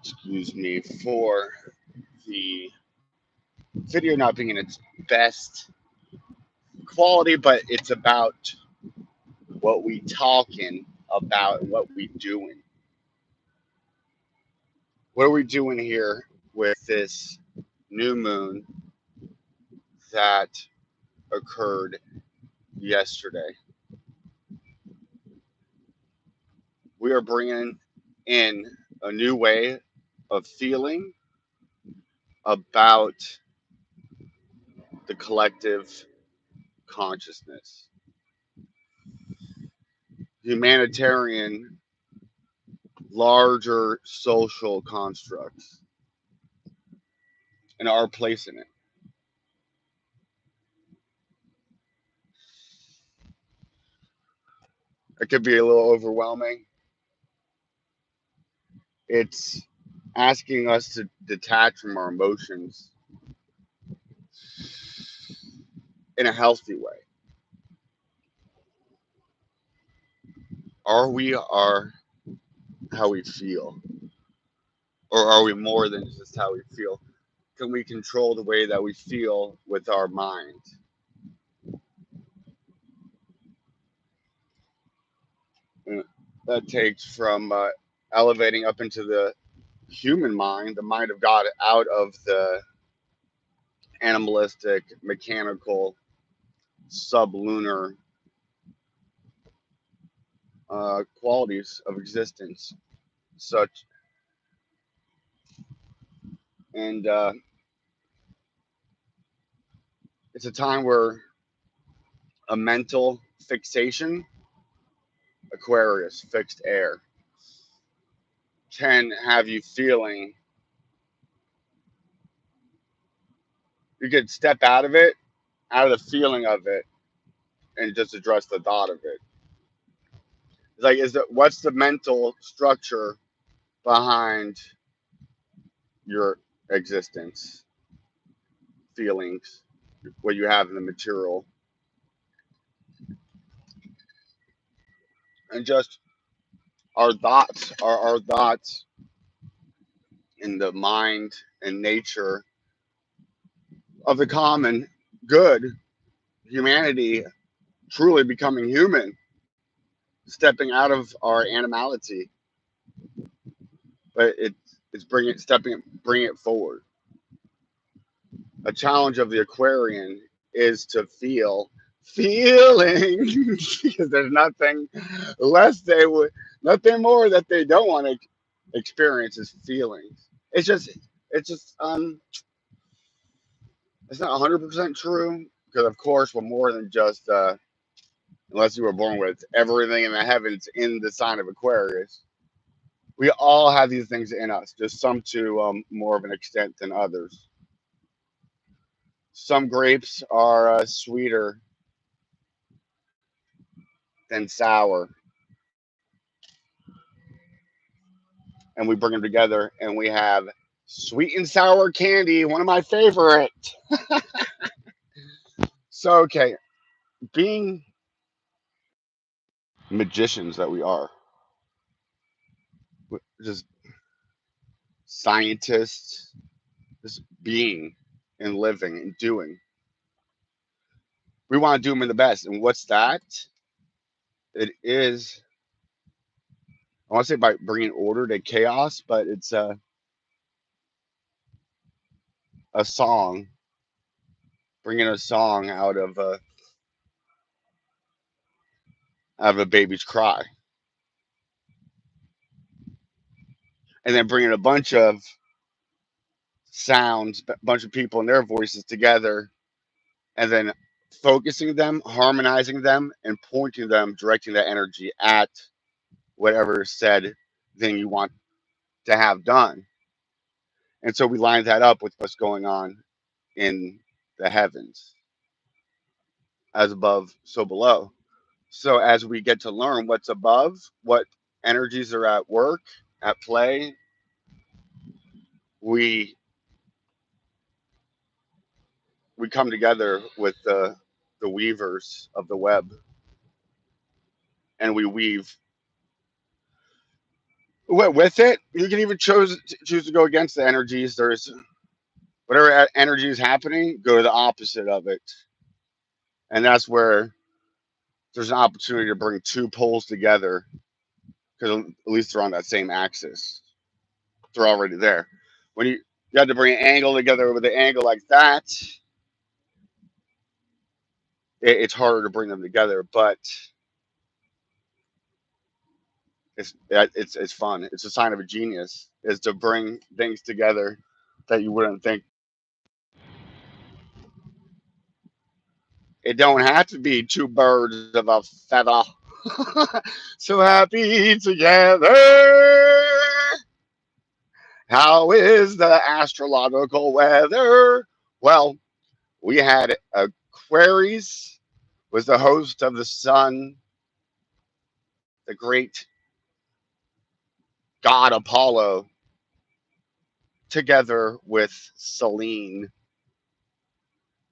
excuse me, for the video not being in its best quality, but it's about what we talking about and what we doing. What are we doing here with this new moon that occurred yesterday? We are bringing in a new way of feeling about the collective consciousness, humanitarian, larger social constructs, and our place in it. It could be a little overwhelming. It's asking us to detach from our emotions in a healthy way. Are we our how we feel? Or are we more than just how we feel? Can we control the way that we feel with our mind? And that takes from elevating up into the human mind, the mind of God, out of the animalistic, mechanical, sublunar qualities of existence. Such and it's a time where a mental fixation, Aquarius, fixed air, can have you feeling you could step out of it, out of the feeling of it, and just address the thought of it. It's like, is that what's the mental structure behind your existence, feelings, what you have in the material, and just our thoughts are our thoughts in the mind and nature of the common good, humanity truly becoming human, stepping out of our animality, but it's bring it forward. A challenge of the Aquarian is to feel feelings because there's nothing less they would nothing more that they don't want to experience is feelings. It's just it's not 100% true because of course we're more than just unless you were born with everything in the heavens in the sign of Aquarius. We all have these things in us, just some to more of an extent than others. Some grapes are sweeter than sour, and we bring them together, and we have sweet and sour candy, one of my favorite. So, okay, being magicians that we are, just scientists, just being and living and doing, we want to do them in the best. And what's that? It is, I want to say by bringing order to chaos, but it's a song, bringing a song out of a baby's cry, and then bringing a bunch of sounds, a bunch of people and their voices together, and then focusing them, harmonizing them, and pointing them, directing that energy at whatever said thing you want to have done. And so we line that up with what's going on in the heavens, as above, so below. So as we get to learn what's above, what energies are at work, at play, we we come together with the weavers of the web, and we weave with it, you can even choose to go against the energies. There's whatever energy is happening, go to the opposite of it, and that's where there's an opportunity to bring two poles together because at least they're on that same axis. They're already there. When you have to bring an angle together with an angle like that, it's harder to bring them together. But it's fun. It's a sign of a genius is to bring things together that you wouldn't think. It don't have to be two birds of a feather. So happy together. How is the astrological weather? Well, we had Aquarius was the host of the sun, the great god Apollo, together with Selene,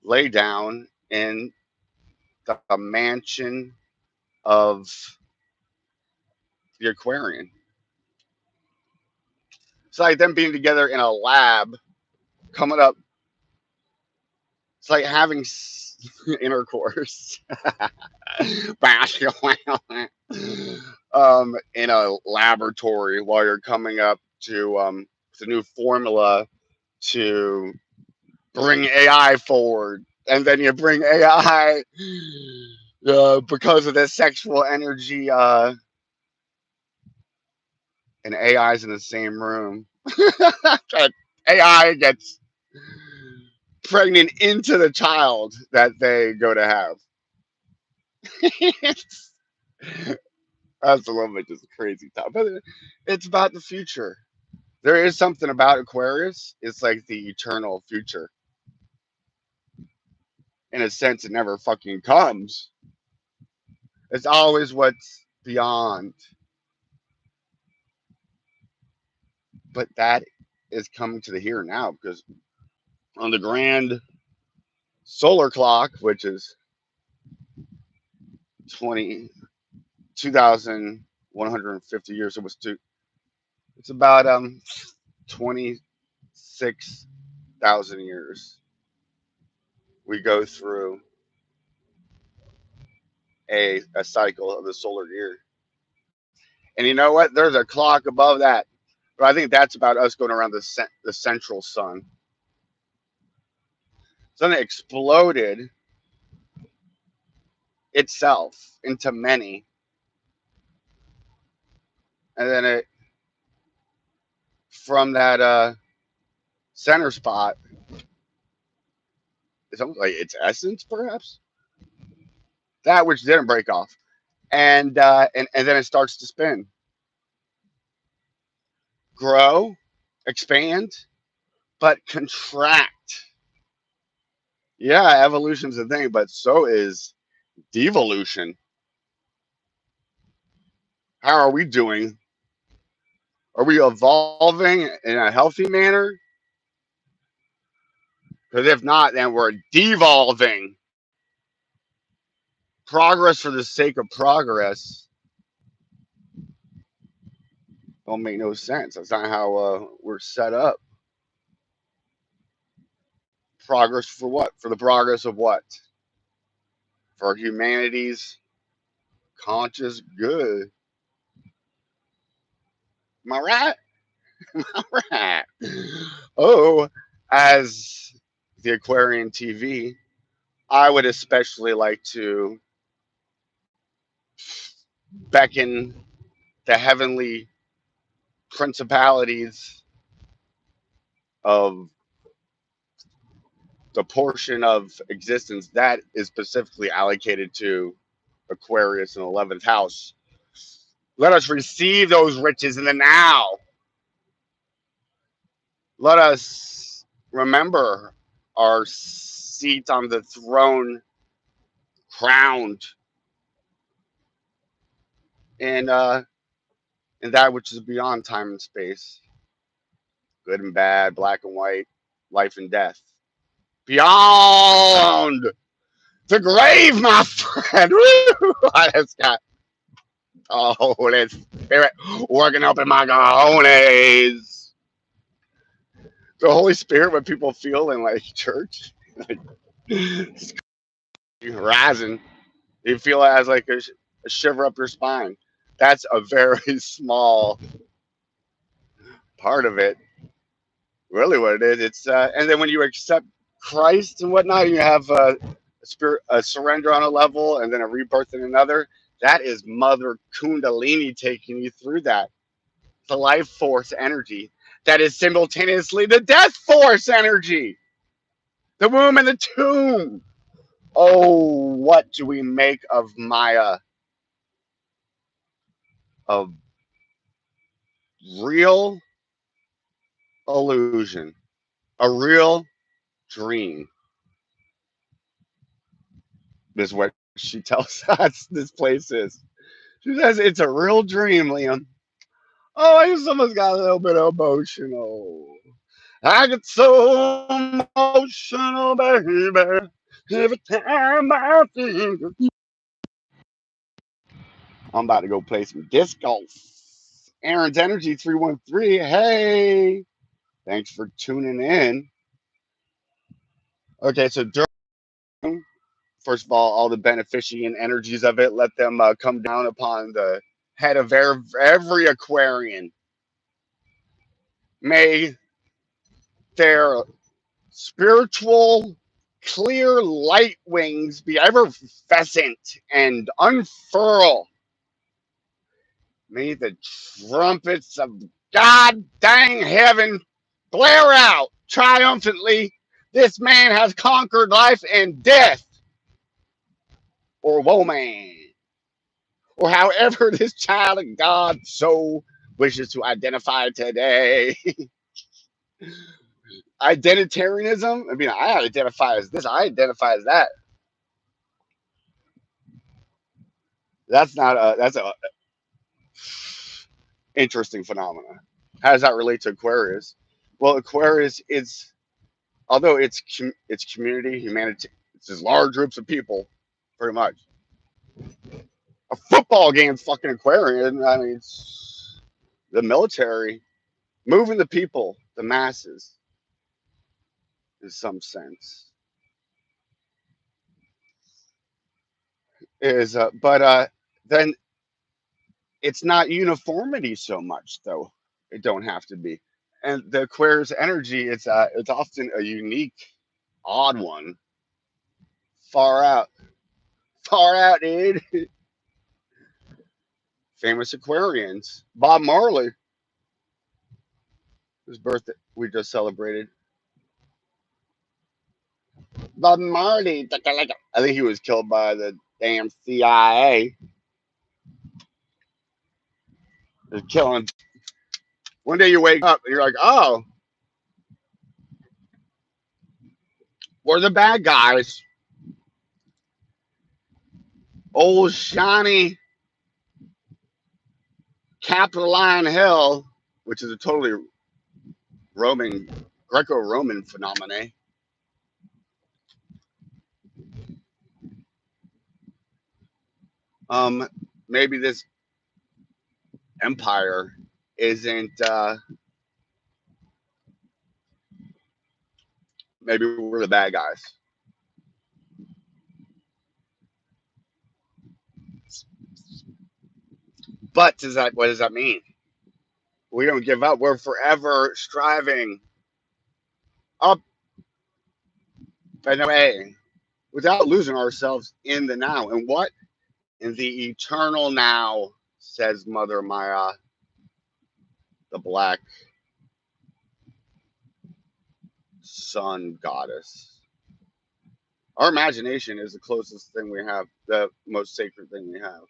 lay down in the mansion of the Aquarian. It's like them being together in a lab, coming up. It's like having intercourse, in a laboratory while you're coming up to the new formula to bring AI forward, and then you bring AI because of the sexual energy, and AI's in the same room. AI gets pregnant into the child that they go to have. That's a little bit just crazy talk, but it's about the future. There is something about Aquarius. It's like the eternal future. In a sense, it never fucking comes. It's always what's beyond. But that is coming to the here and now because on the grand solar clock, which is 20 2,150 years, it was it's about 26,000 years. We go through a cycle of the solar year. And you know what? There's a clock above that. But I think that's about us going around the central sun. Something exploded itself into many, and then it from that center spot, it's almost like its essence, perhaps that which didn't break off, and then it starts to spin, grow, expand, but contract. Yeah, evolution's a thing, but so is devolution. How are we doing? Are we evolving in a healthy manner? Because if not, then we're devolving. Progress for the sake of progress don't make no sense. That's not how we're set up. Progress for what? For the progress of what? For humanity's conscious good. Am I right? All right. Oh, as the Aquarian TV, I would especially like to beckon the heavenly principalities of the portion of existence that is specifically allocated to Aquarius in the 11th house. Let us receive those riches in the now. Let us remember our seat on the throne, crowned in that which is beyond time and space, good and bad, black and white, life and death. Beyond the grave, my friend. Woo! I just got Oh, Holy Spirit working up in my cojones. The Holy Spirit, what people feel in like church, like rising, you feel it as like a shiver up your spine. That's a very small part of it. Really, what it is. It's and then when you accept Christ and whatnot, you have a spirit, a surrender on a level, and then a rebirth in another. That is Mother Kundalini taking you through that. The life force energy that is simultaneously the death force energy, the womb and the tomb. Oh, what do we make of Maya? A real illusion, a real dream is what she tells us this place is. She says it's a real dream, Liam. Oh, I just almost got a little bit emotional. I get so emotional, baby. Every time I think of you. I'm about to go play some disc golf. Aaron's Energy 313. Hey, thanks for tuning in. Okay, so during, first of all the beneficent energies of it, let them come down upon the head of every Aquarian. May their spiritual clear light wings be effervescent and unfurl. May the trumpets of God dang heaven blare out triumphantly. This man has conquered life and death, or woman, or however this child of God so wishes to identify today. Identitarianism. I mean, I identify as this. I identify as that. That's not a. That's a interesting phenomena. How does that relate to Aquarius? Well, Aquarius is, although it's community, humanity, it's just large groups of people, pretty much. A football game's fucking Aquarian. I mean, it's the military moving the people, the masses, in some sense. Is but then it's not uniformity so much, though. It don't have to be. And the Aquarius energy, it's often a unique, odd one. Far out, far out, dude. Famous Aquarians. Bob Marley, whose birthday we just celebrated. Bob Marley. I think he was killed by the damn CIA. They're killing. One day you wake up and you're like, oh, we're the bad guys. Old shiny Capitoline Hill, which is a totally Roman, Greco-Roman phenomenon. Maybe this empire isn't. Maybe we're the bad guys. But does that? What does that mean? We don't give up. We're forever striving up and away without losing ourselves in the now. And what? In the eternal now, says Mother Maya, the black sun goddess. Our imagination is the closest thing we have, the most sacred thing we have,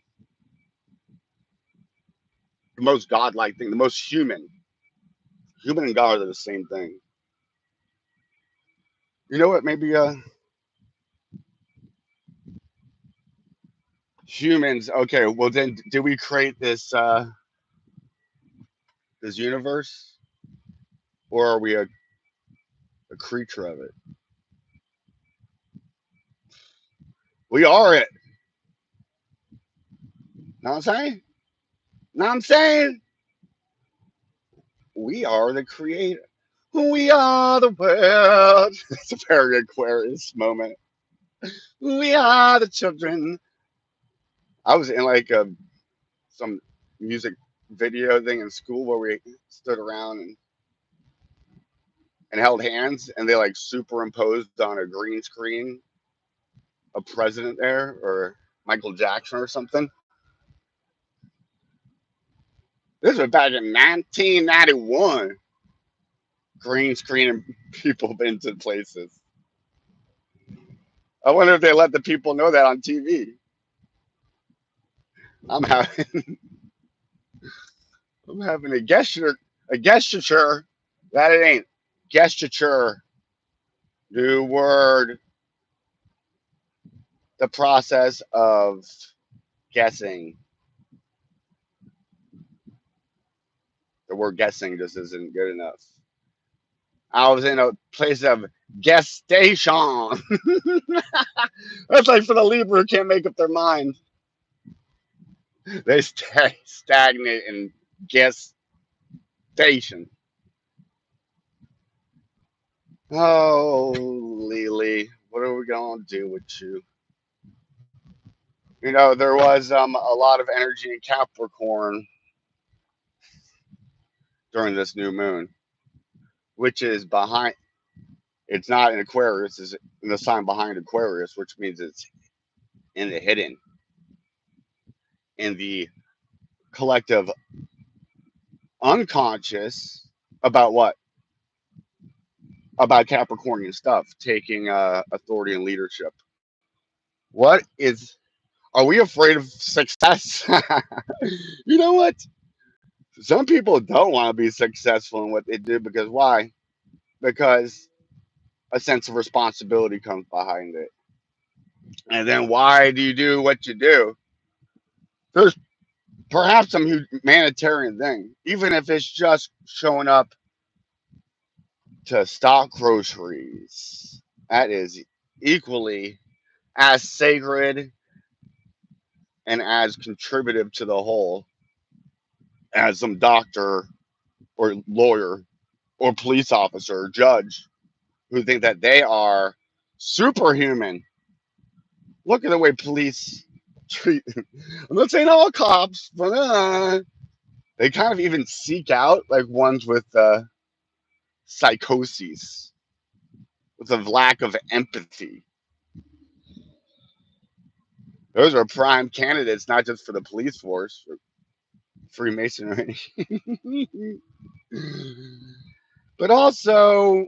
the most godlike thing, the most human. Human and God are the same thing. You know what? Maybe humans. Okay, well then, did we create this universe, or are we a creature of it? We are it. Know what I'm saying? Know what I'm saying? We are the creator. We are the world. It's a very Aquarius moment. We are the children. I was in like some music video thing in school where we stood around and held hands, and they like superimposed on a green screen a president there or Michael Jackson or something. This was back in 1991. Green screening people into places. I wonder if they let the people know that on TV. I'm having I'm having a gesture that it ain't gesture. New word. The process of guessing. The word guessing just isn't good enough. I was in a place of gestation. That's like for the Libra who can't make up their mind. They stay stagnant in gestation. Oh, Lily, what are we gonna do with you? You know, there was a lot of energy in Capricorn during this new moon, which is behind. It's not in Aquarius. It's in the sign behind Aquarius, which means it's in the hidden, in the collective unconscious. About what? About Capricornian stuff, taking authority and leadership. What is? Are we afraid of success? You know what? Some people don't want to be successful in what they do because why? Because a sense of responsibility comes behind it. And then why do you do what you do? There's perhaps some humanitarian thing, even if it's just showing up to stock groceries. That is equally as sacred and as contributive to the whole as some doctor or lawyer or police officer or judge who think that they are superhuman. Look at the way police treat. I'm not saying all cops, but they kind of even seek out like ones with psychoses, with a lack of empathy. Those are prime candidates, not just for the police force, or Freemasonry, but also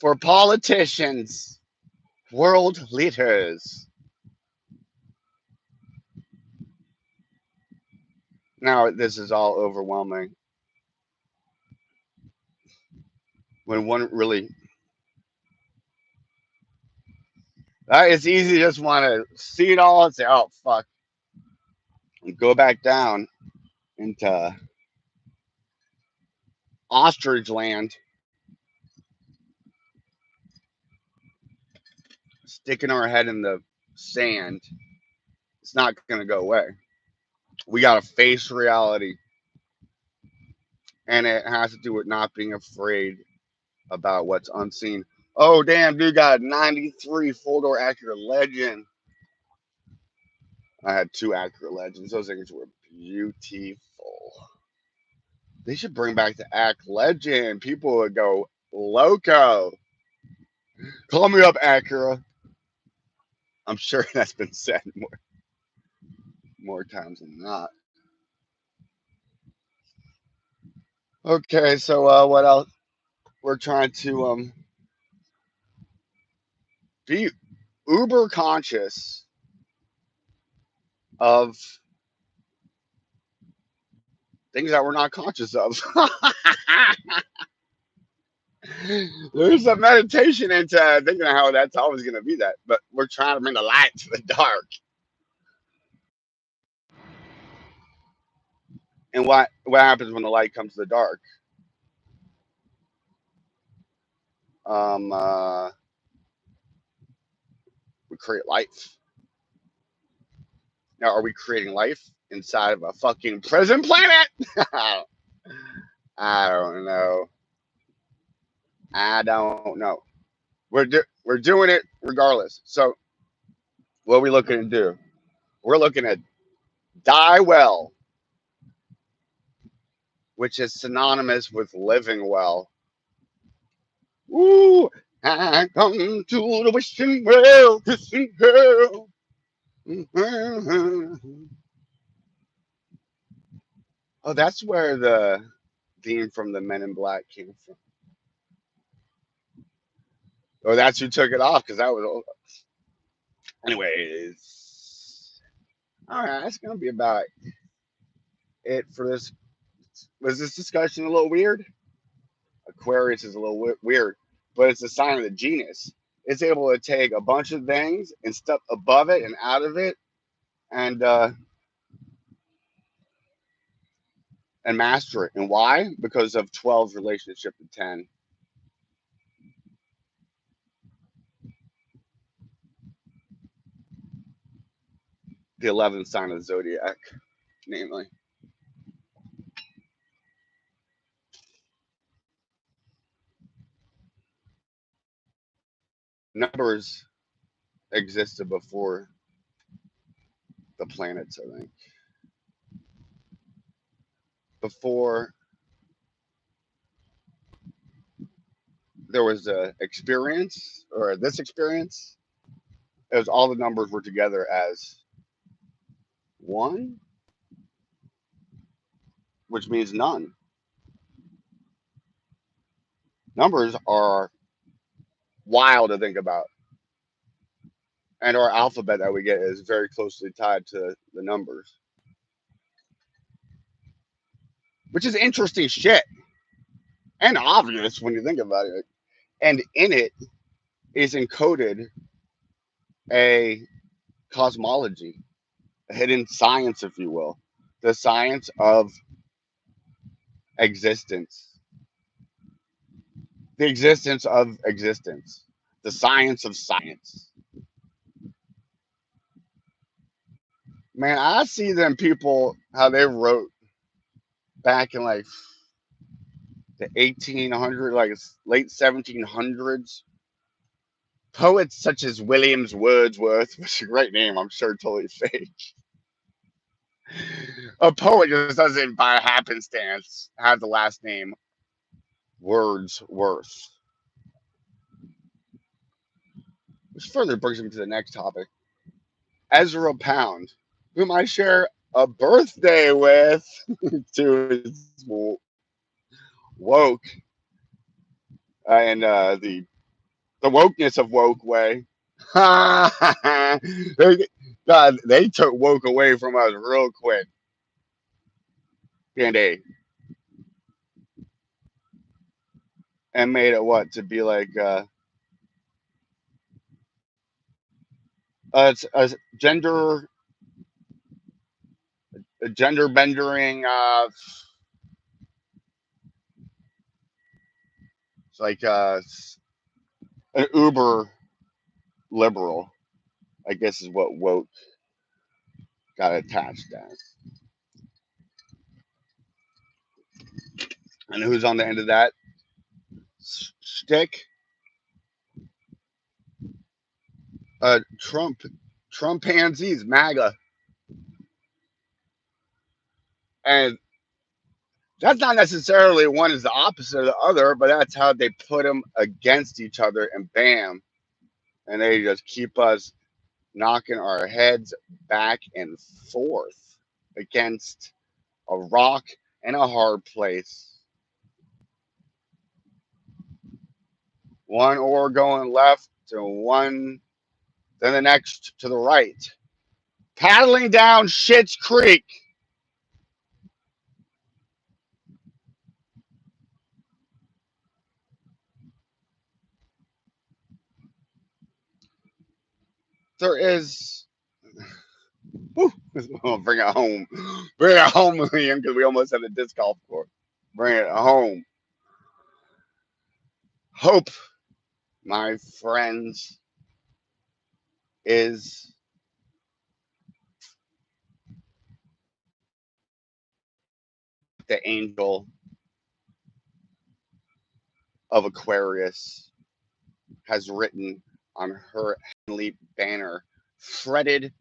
for politicians, world leaders. Now, this is all overwhelming. When one really, it's easy to just want to see it all and say, oh, fuck, and go back down into ostrich land, sticking our head in the sand. It's not going to go away. We got to face reality. And it has to do with not being afraid about what's unseen. Oh, damn, dude got a 93 full door accurate legend. I had two accurate legends. Those things were beautiful. They should bring back the Act Legend. People would go loco. Call me up, Acura. I'm sure that's been said more times than not. Okay, so what else? We're trying to be uber conscious of things that we're not conscious of. There's a meditation into thinking of how that's always going to be that, but we're trying to bring the light to the dark. And what happens when the light comes to the dark? Um, uh, we create life. Now, are we creating life? inside of a fucking prison planet. I don't know. I don't know. We're doing it regardless. So what are we looking to do? We're looking at die well, which is synonymous with living well. Woo! I come to the wishing well, kissing hell. Oh, that's where the theme from the Men in Black came from. Oh, that's who took it off because that was. Anyways, all right, that's gonna be about it for this. Was this discussion a little weird? Aquarius is a little weird, but it's a sign of the genius. It's able to take a bunch of things and step above it and out of it, and and master it. And why? Because of 12's relationship to 10. The 11th sign of the zodiac, namely. Numbers existed before the planets, I think. Before there was a experience or this experience, it was all the numbers were together as one, which means none. Numbers are wild to think about. And our alphabet that we get is very closely tied to the numbers, which is interesting shit and obvious when you think about it. And in it is encoded a cosmology, a hidden science, if you will, the science of existence, the existence of existence, the science of science. Man, I see them people how they wrote back in like the 1800s, like late 1700s. Poets such as Williams Wordsworth, which is a great name, I'm sure totally fake. A poet just doesn't by happenstance have the last name Wordsworth. Which further brings me to the next topic. Ezra Pound, whom I share a birthday with, to his woke and the wokeness of woke way. God, they took woke away from us real quick. And made it what to be like it's a gender bendering it's like an uber liberal, I guess is what woke got attached as. And who's on the end of that stick? Trump pansies, MAGA. And that's not necessarily one is the opposite of the other, but that's how they put them against each other, and bam, and they just keep us knocking our heads back and forth against a rock and a hard place. One oar going left to one, then the next to the right. Paddling down Schitt's Creek. There is. Whew, bring it home. Bring it home, Liam, because we almost had a disc golf course. Bring it home. Hope, my friends, is the angel of Aquarius has written on her heavenly banner, fretted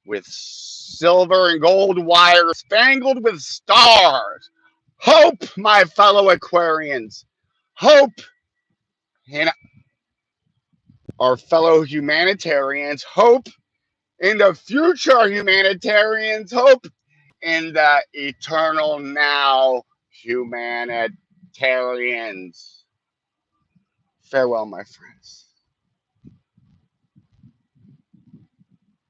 with silver and gold wire, spangled with stars. Hope, my fellow Aquarians. Hope in our fellow humanitarians. Hope in the future humanitarians. Hope in the eternal now humanitarians. Farewell, my friends.